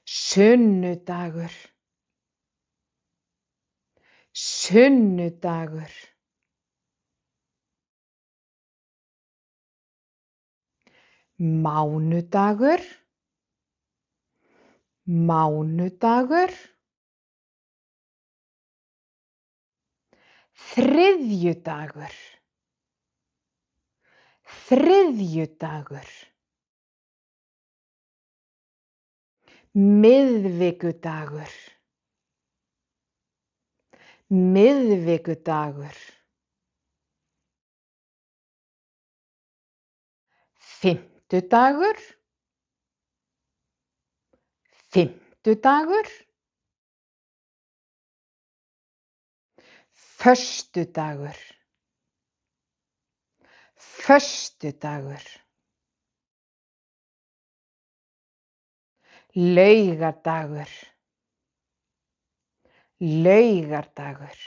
sunnudagur, sunnudagur, mánudagur, mánudagur, þriðjudagur, þriðjudagur, miðvikudagur, miðvikudagur, fimmtudagur, fimmtudagur, föstudagur, föstudagur, laugardagur, laugardagur,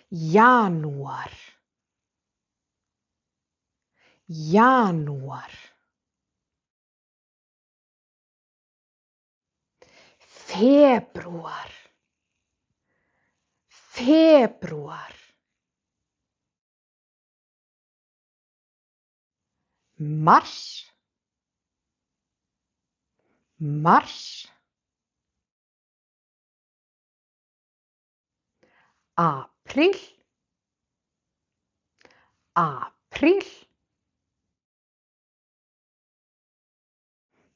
janúar, janúar, febrúar, febrúar, mars, mars, apríl, apríl,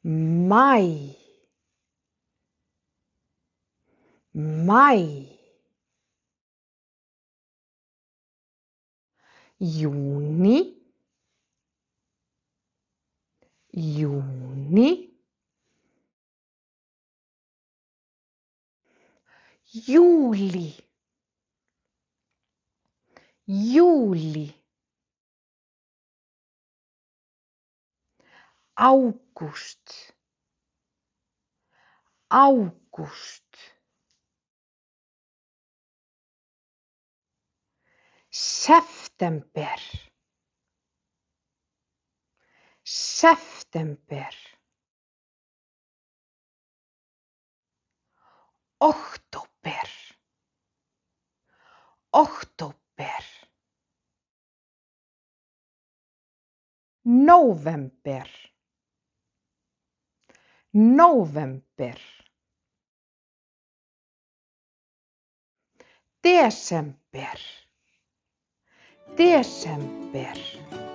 maí, maí, júní, júní, júlí, júlí, ágúst, ágúst, september, september, október, október, nóvember, nóvember, desember, desember.